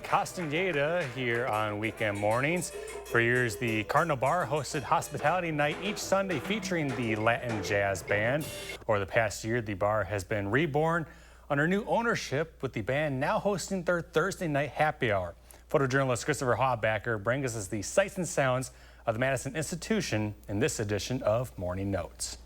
Castaneda here on weekend mornings. For years, the Cardinal Bar hosted hospitality night each Sunday featuring the Latin Jazz Band. Over the past year, the bar has been reborn under new ownership, with the band now hosting their Thursday night happy hour. Photojournalist Christopher Hawbacker brings us the sights and sounds of the Madison Institution in this edition of Morning Notes.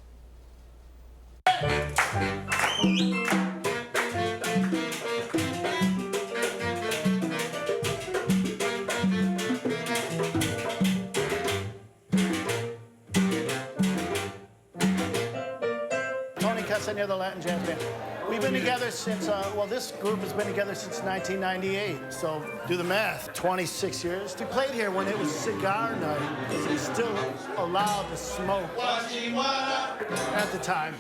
Tony Castaneda, the Latin Jazz Band. We've been together since, this group has been together since 1998. So do the math, 26 years. We played here when it was cigar night, because it's still allowed to smoke at the time.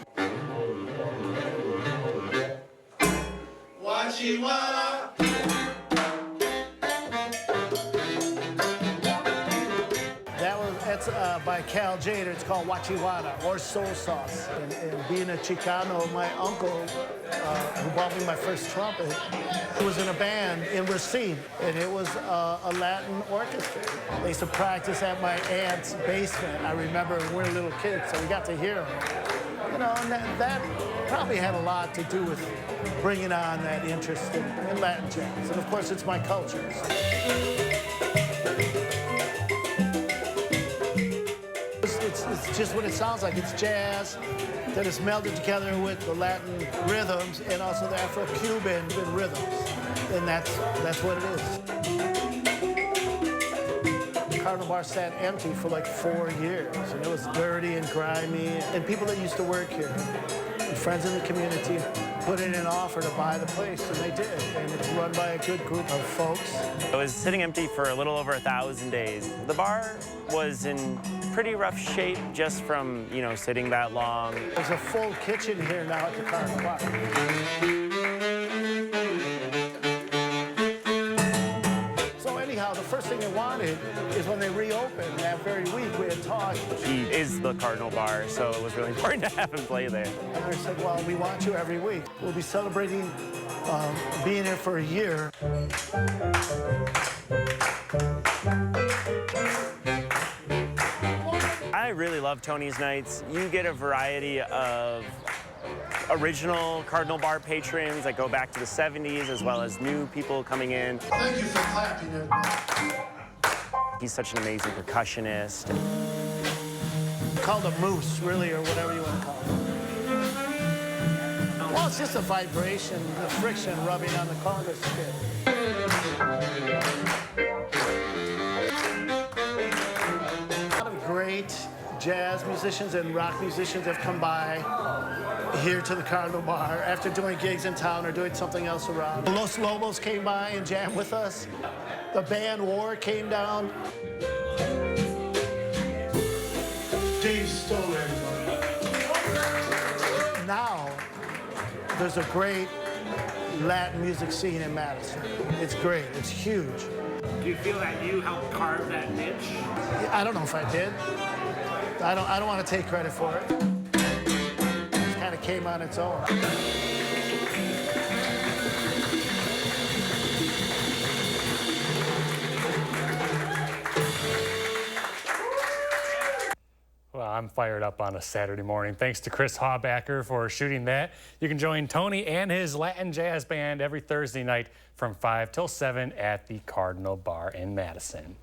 That's by Cal Jader. It's called Wachiwana, or Soul Sauce. And being a Chicano, my uncle, who bought me my first trumpet, was in a band in Racine, and it was a Latin orchestra. They used to practice at my aunt's basement. I remember when we were little kids, so we got to hear them. You know, and that probably had a lot to do with bringing on that interest in Latin jazz. And of course, it's my culture. It's just what it sounds like. It's jazz that is melded together with the Latin rhythms and also the Afro-Cuban rhythms. And that's what it is. The Cardinal Bar sat empty for like 4 years, and it was dirty and grimy. And people that used to work here, and friends in the community, put in an offer to buy the place, and they did. And it's run by a good group of folks. It was sitting empty for a little over 1,000 days. The bar was in pretty rough shape just from, sitting that long. There's a full kitchen here now at the Cardinal Bar. So anyhow, the first thing they wanted is when they reopened that very week, we had talked. He is the Cardinal Bar, so it was really important to have him play there. And I said, well, we want you every week. We'll be celebrating being here for a year. I really love Tony's nights. You get a variety of original Cardinal Bar patrons that go back to the 70s, as well as new people coming in. Thank you for clapping, everybody. He's such an amazing percussionist. Called a moose, really, or whatever you want to call it. Well, it's just a vibration, the friction rubbing on the conga stick. A lot of great jazz musicians and rock musicians have come by here to the Cardinal Bar after doing gigs in town or doing something else around. Los Lobos came by and jammed with us. The band War came down. Dave Stoller. Now, there's a great Latin music scene in Madison. It's great. It's huge. Do you feel that you helped carve that niche? I don't know if I did. I don't want to take credit for it. It kind of came on its own. Well, I'm fired up on a Saturday morning. Thanks to Chris Hawbacker for shooting that. You can join Tony and his Latin Jazz Band every Thursday night from 5 till 7 at the Cardinal Bar in Madison.